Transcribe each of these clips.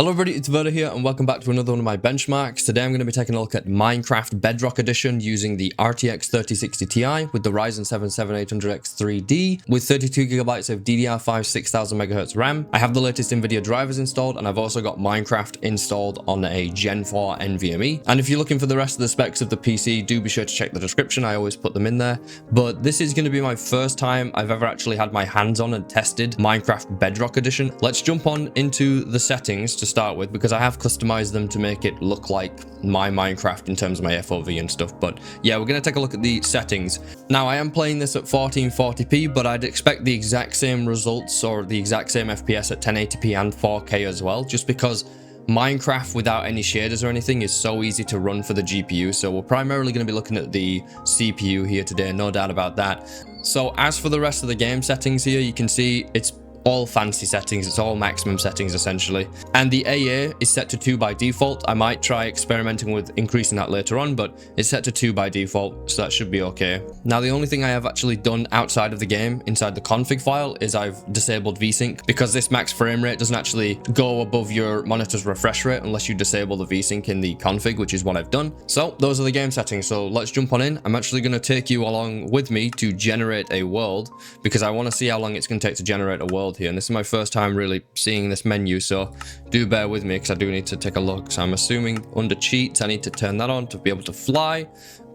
Hello everybody, it's Verda here and welcome back to another one of my benchmarks. Today I'm going to be taking a look at Minecraft Bedrock Edition using the RTX 3060 Ti with the Ryzen 7 7800X 3D with 32GB of DDR5 6000MHz RAM. I have the latest Nvidia drivers installed and I've also got Minecraft installed on a Gen 4 NVMe. And if you're looking for the rest of the specs of the PC, do be sure to check the description, I always put them in there. But this is going to be my first time I've ever actually had my hands on and tested Minecraft Bedrock Edition. Let's jump on into the settings to start with, because I have customized them to make it look like my Minecraft in terms of my FOV and stuff. But yeah, we're going to take a look at the settings. Now I am playing this at 1440p, but I'd expect the exact same results or the exact same FPS at 1080p and 4K as well, just because Minecraft without any shaders or anything is so easy to run for the GPU. So we're primarily going to be looking at the CPU here today, no doubt about that. So as for the rest of the game settings here, you can see it's all fancy settings, it's all maximum settings essentially, and the AA is set to 2 by default. I might try experimenting with increasing that later on, but it's set to 2 by default, so that should be okay. Now the only thing I have actually done outside of the game, inside the config file, is I've disabled VSync, because this max frame rate doesn't actually go above your monitor's refresh rate unless you disable the VSync in the config, which is what I've done. So those are the game settings, so let's jump on in. I'm actually going to take you along with me to generate a world, because I want to see how long it's going to take to generate a world here, and this is my first time really seeing this menu, so do bear with me because I do need to take a look. So I'm assuming under cheats I need to turn that on to be able to fly,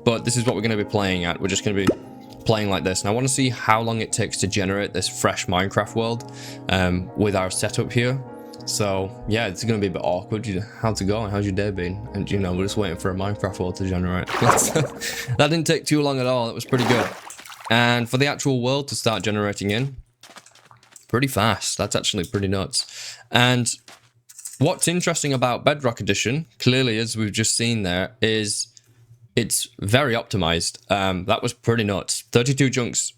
but this is what we're going to be playing at. We're just going to be playing like this, and I want to see how long it takes to generate this fresh Minecraft world with our setup here. So yeah, it's going to be a bit awkward. How's it going? How's your day been? And you know, we're just waiting for a Minecraft world to generate. That didn't take too long at all. It was pretty good. And for the actual world to start generating in, pretty fast. That's actually pretty nuts. And what's interesting about Bedrock Edition, clearly, as we've just seen there, is it's very optimized. That was pretty nuts. 32 chunks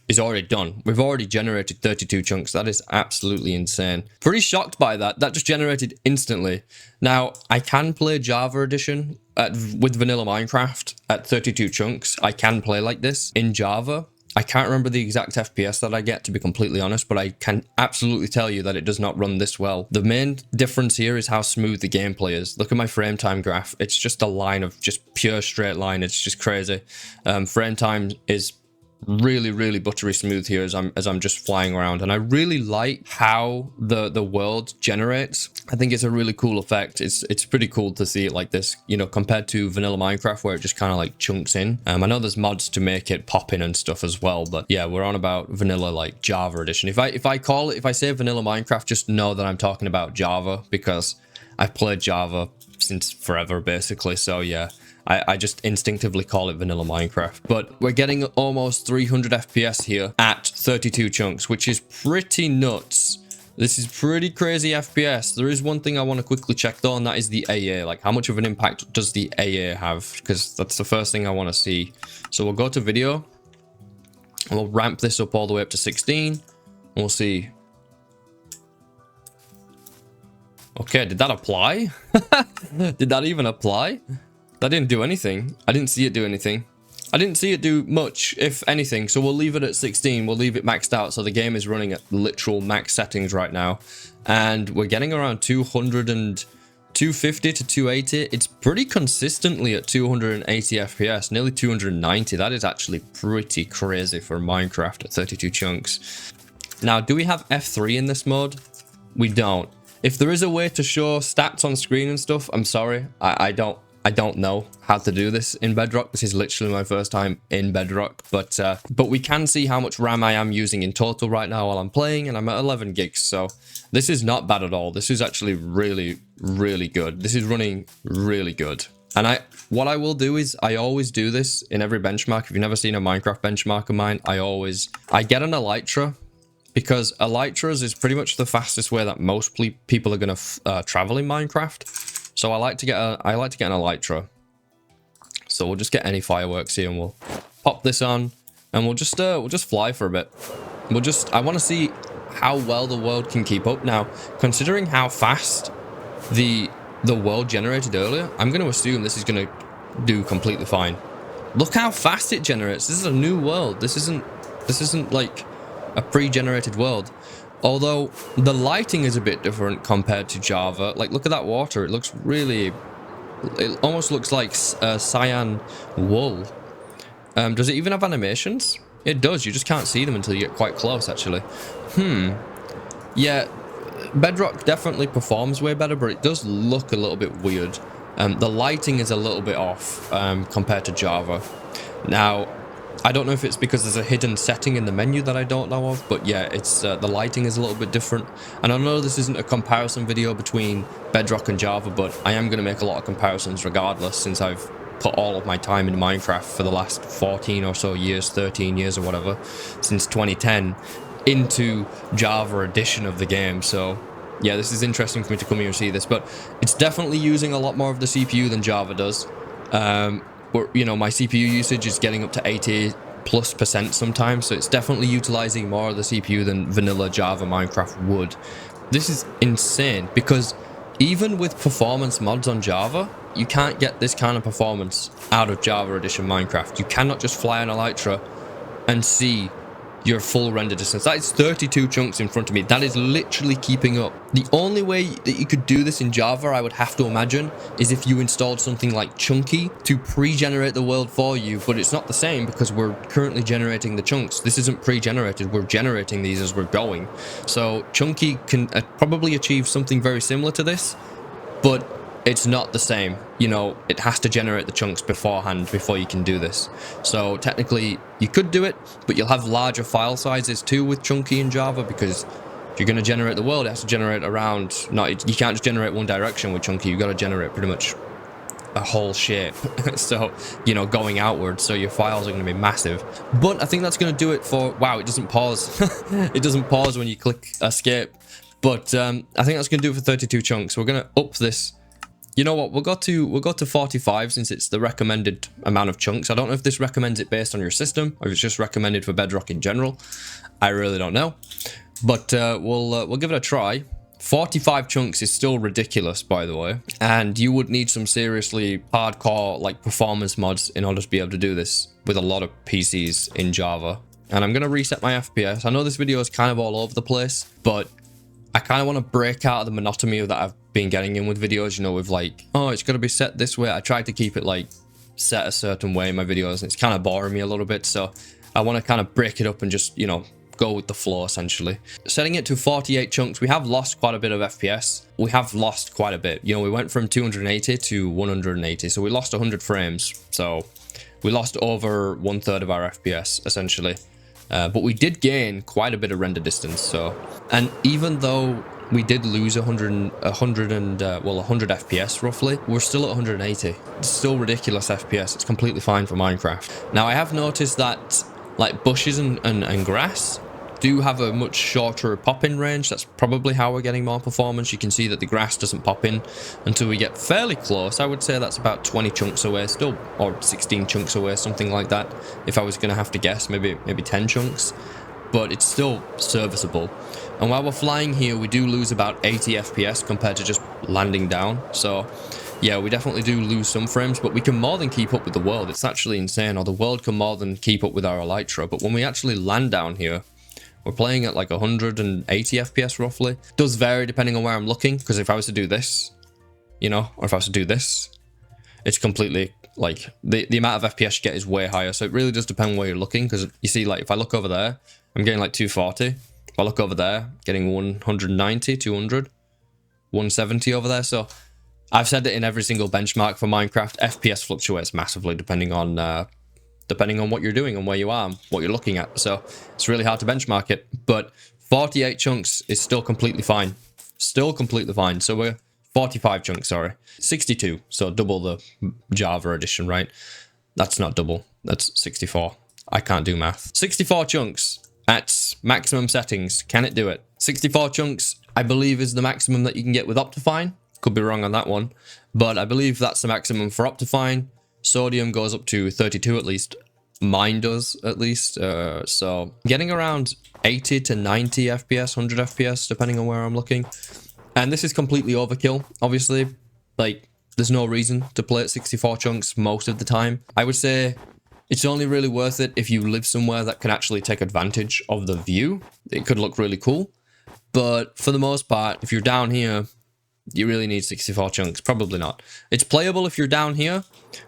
is already done. We've already generated 32 chunks. That is absolutely insane. Pretty shocked by that. That just generated instantly. Now, I can play Java Edition with vanilla Minecraft at 32 chunks. I can play like this in Java. I can't remember the exact FPS that I get, to be completely honest, but I can absolutely tell you that it does not run this well. The main difference here is how smooth the gameplay is. Look at my frame time graph. It's just a line of just pure straight line. It's just crazy. Frame time is really buttery smooth here as I'm just flying around, and I really like how the world generates. I think it's a really cool effect. It's pretty cool to see it like this, you know, compared to vanilla Minecraft where it just kind of like chunks in. I know there's mods to make it pop in and stuff as well, but yeah, we're on about vanilla like Java Edition. If I say vanilla Minecraft, just know that I'm talking about Java, because I've played Java since forever basically. So yeah, I just instinctively call it vanilla Minecraft. But we're getting almost 300 FPS here at 32 chunks, which is pretty nuts. This is pretty crazy FPS. There is one thing I want to quickly check though, and that is the AA. Like, how much of an impact does the AA have? Because that's the first thing I want to see. So we'll go to video, and we'll ramp this up all the way up to 16, and we'll see. Okay, did that apply? Did that even apply? That didn't do anything. I didn't see it do anything. I didn't see it do much, if anything. So we'll leave it at 16. We'll leave it maxed out. So the game is running at literal max settings right now. And we're getting around 250 to 280. It's pretty consistently at 280 FPS, nearly 290. That is actually pretty crazy for Minecraft at 32 chunks. Now, do we have F3 in this mode? We don't. If there is a way to show stats on screen and stuff, I'm sorry. I don't know how to do this in Bedrock. This is literally my first time in Bedrock, but we can see how much RAM I am using in total right now while I'm playing, and I'm at 11 gigs, so this is not bad at all. This is actually really good. This is running really good. And what I will do is, I always do this in every benchmark. If you've never seen a Minecraft benchmark of mine, I get an Elytra, because Elytras is pretty much the fastest way that most people are going to travel in Minecraft. So I like to get an Elytra. So we'll just get any fireworks here, and we'll pop this on, and we'll just fly for a bit. I want to see how well the world can keep up. Now, considering how fast the world generated earlier, I'm going to assume this is going to do completely fine. Look how fast it generates. This is a new world. This isn't like a pre-generated world. Although the lighting is a bit different compared to Java. Like, look at that water. It looks really... It almost looks like cyan wool. Does it even have animations? It does. You just can't see them until you get quite close, actually. Yeah, Bedrock definitely performs way better, but it does look a little bit weird. The lighting is a little bit off compared to Java. Now, I don't know if it's because there's a hidden setting in the menu that I don't know of, but yeah, it's the lighting is a little bit different. And I know this isn't a comparison video between Bedrock and Java, but I am going to make a lot of comparisons regardless, since I've put all of my time in Minecraft for the last 14 or so years, 13 years or whatever, since 2010, into Java edition of the game. So yeah, this is interesting for me to come here and see this, but it's definitely using a lot more of the CPU than Java does. But, you know, my CPU usage is getting up to 80+% sometimes, so it's definitely utilizing more of the CPU than vanilla Java Minecraft would. This is insane, because even with performance mods on Java, you can't get this kind of performance out of Java Edition Minecraft. You cannot just fly on Elytra and see your full render distance. That is 32 chunks in front of me. That is literally keeping up. The only way that you could do this in Java, I would have to imagine, is if you installed something like Chunky to pre-generate the world for you, but it's not the same because we're currently generating the chunks. This isn't pre-generated, we're generating these as we're going. So Chunky can probably achieve something very similar to this, but it's not the same. You know, it has to generate the chunks beforehand before you can do this. So technically you could do it, but you'll have larger file sizes too with Chunky in Java, because if you're going to generate the world, it has to generate around, you can't just generate one direction with Chunky. You've got to generate pretty much a whole shape. So, you know, going outwards, so your files are going to be massive. But I think that's going to do it for, wow, it doesn't pause. It doesn't pause when you click escape. But I think that's going to do it for 32 chunks. We're going to up this. You know what, we'll go to 45 since it's the recommended amount of chunks. I don't know if this recommends it based on your system or if it's just recommended for Bedrock in general. I really don't know, but we'll give it a try. 45 chunks is still ridiculous, by the way, and you would need some seriously hardcore like performance mods in order to be able to do this with a lot of PCs in Java. And I'm gonna reset my FPS. I know this video is kind of all over the place, but I kind of want to break out of the monotony that I've been getting in with videos, you know, with like, oh, it's got to be set this way. I tried to keep it like set a certain way in my videos, and it's kind of boring me a little bit. So I want to kind of break it up and just, you know, go with the flow essentially. Setting it to 48 chunks, we have lost quite a bit of FPS. We have lost quite a bit. You know, we went from 280 to 180, so we lost 100 frames. So we lost over 1/3 of our FPS essentially. But we did gain quite a bit of render distance. So, and even though we did lose 100 FPS roughly, we're still at 180. It's still ridiculous FPS. It's completely fine for Minecraft. Now I have noticed that like bushes and grass do have a much shorter pop-in range. That's probably how we're getting more performance. You can see that the grass doesn't pop in until we get fairly close. I would say that's about 20 chunks away still, or 16 chunks away, something like that. If I was going to have to guess, maybe 10 chunks, but it's still serviceable. And while we're flying here, we do lose about 80 FPS compared to just landing down. So yeah, we definitely do lose some frames, but we can more than keep up with the world. It's actually insane, or the world can more than keep up with our Elytra. But when we actually land down here, we're playing at like 180 FPS roughly. It does vary depending on where I'm looking, because if I was to do this, you know, or if I was to do this, it's completely like the amount of FPS you get is way higher. So it really does depend where you're looking, because you see, like if I look over there, I'm getting like 240. If I look over there, getting 190, 200, 170 over there. So I've said it in every single benchmark for Minecraft, FPS fluctuates massively depending on what you're doing and where you are, what you're looking at. So it's really hard to benchmark it, but 48 chunks is still completely fine. Still completely fine. So we're 45 chunks, sorry. 62, so double the Java edition, right? That's not double, that's 64. I can't do math. 64 chunks at maximum settings. Can it do it? 64 chunks, I believe, is the maximum that you can get with Optifine. Could be wrong on that one, but I believe that's the maximum for Optifine. Sodium goes up to 32 at least. Mine does at least. So getting around 80 to 90 FPS, 100 FPS, depending on where I'm looking. And this is completely overkill, obviously. Like, there's no reason to play at 64 chunks most of the time. I would say it's only really worth it if you live somewhere that can actually take advantage of the view. It could look really cool. But for the most part, if you're down here, you really need 64 chunks. Probably not. It's playable if you're down here,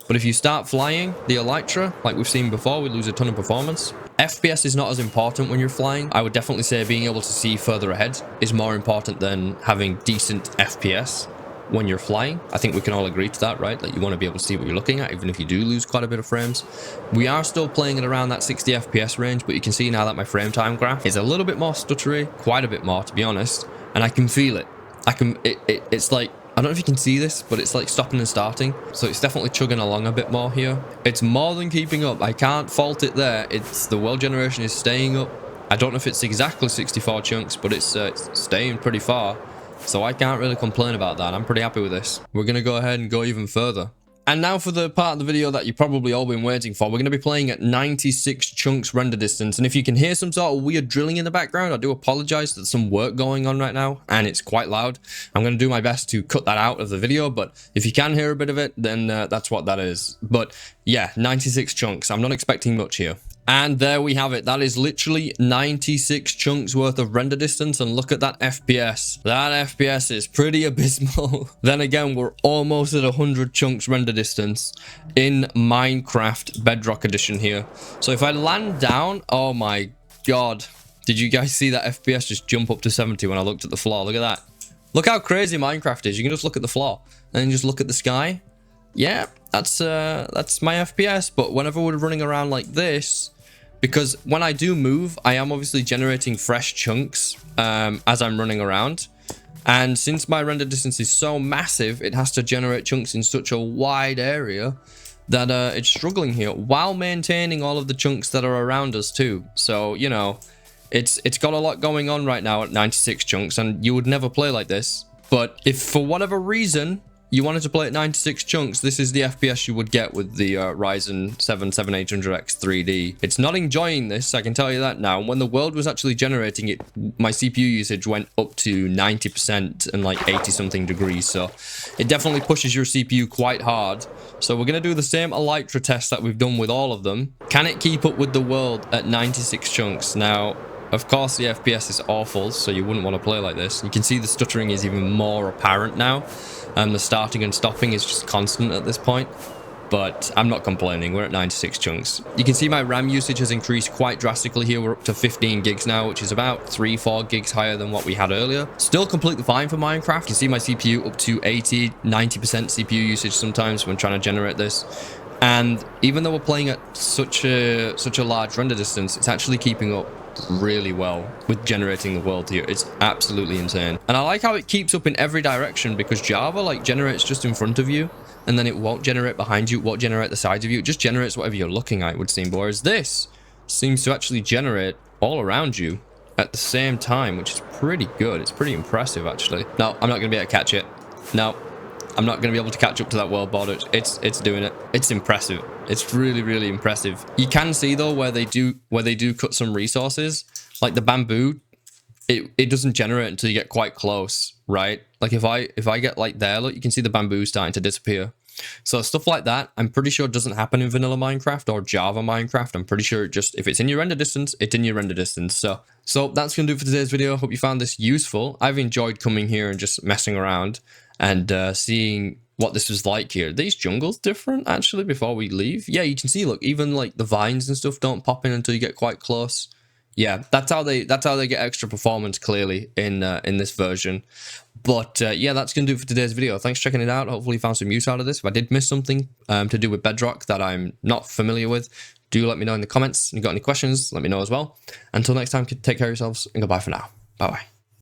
but if you start flying the Elytra, like we've seen before, we lose a ton of performance. FPS is not as important when you're flying. I would definitely say being able to see further ahead is more important than having decent FPS when you're flying. I think we can all agree to that, right? Like, you want to be able to see what you're looking at, even if you do lose quite a bit of frames. We are still playing at around that 60 FPS range, but you can see now that my frame time graph is a little bit more stuttery, quite a bit more, to be honest, and I can feel it. It's like, I don't know if you can see this, but it's like stopping and starting. So it's definitely chugging along a bit more here. It's more than keeping up. I can't fault it there. It's the world generation is staying up. I don't know if it's exactly 64 chunks, but it's staying pretty far. So I can't really complain about that. I'm pretty happy with this. We're going to go ahead and go even further. And now for the part of the video that you've probably all been waiting for. We're going to be playing at 96 chunks render distance. And if you can hear some sort of weird drilling in the background, I do apologize. There's some work going on right now and it's quite loud. I'm going to do my best to cut that out of the video, but if you can hear a bit of it, then that's what that is. But yeah, 96 chunks. I'm not expecting much here. And there we have it. That is literally 96 chunks worth of render distance. And look at that FPS. That FPS is pretty abysmal. Then again, we're almost at 100 chunks render distance in Minecraft Bedrock Edition here. So if I land down, oh my God. Did you guys see that FPS just jump up to 70 when I looked at the floor? Look at that. Look how crazy Minecraft is. You can just look at the floor and then just look at the sky. Yeah, that's my FPS. But whenever we're running around like this, because when I do move, I am obviously generating fresh chunks as I'm running around. And since my render distance is so massive, it has to generate chunks in such a wide area that it's struggling here while maintaining all of the chunks that are around us too. So, you know, it's got a lot going on right now at 96 chunks, and you would never play like this. But if for whatever reason you wanted to play at 96 chunks, this is the FPS you would get with the Ryzen 7 7800X 3D. It's not enjoying this, I can tell you that now. When the world was actually generating it, my CPU usage went up to 90% and like 80 something degrees. So it definitely pushes your CPU quite hard. So we're going to do the same Elytra test that we've done with all of them. Can it keep up with the world at 96 chunks? Now, of course, the FPS is awful, so you wouldn't want to play like this. You can see the stuttering is even more apparent now. The starting and stopping is just constant at this point. But I'm not complaining. We're at 96 chunks. You can see my RAM usage has increased quite drastically here. We're up to 15 gigs now, which is about 3-4 gigs higher than what we had earlier. Still completely fine for Minecraft. You can see my CPU up to 80-90% CPU usage sometimes when trying to generate this. And even though we're playing at such a large render distance, it's actually keeping up really well with generating the world here. It's absolutely insane. And I like how it keeps up in every direction, because Java like generates just in front of you and then it won't generate behind you, it won't generate the sides of you. It just generates whatever you're looking at, it would seem. Whereas this seems to actually generate all around you at the same time, which is pretty good. It's pretty impressive, actually. No, I'm not going to be able to catch it. No, I'm not going to be able to catch up to that world border. It's doing it. It's impressive. It's really, really impressive. You can see though where they do cut some resources, like the bamboo. It doesn't generate until you get quite close, right? Like if I get like there, look, you can see the bamboo starting to disappear. So stuff like that, I'm pretty sure it doesn't happen in vanilla Minecraft or Java Minecraft. I'm pretty sure it just, if it's in your render distance, it's in your render distance. So that's going to do it for today's video. Hope you found this useful. I've enjoyed coming here and just messing around and seeing what this was like here. These jungles different actually before we leave. Yeah, you can see, look, even like the vines and stuff don't pop in until you get quite close. Yeah, that's how they get extra performance clearly in this version. But yeah, that's gonna do it for today's video. Thanks for checking it out. Hopefully you found some use out of this. If I did miss something to do with Bedrock that I'm not familiar with, do let me know in the comments. If you got any questions, let me know as well. Until next time, take care of yourselves and goodbye for now. Bye bye.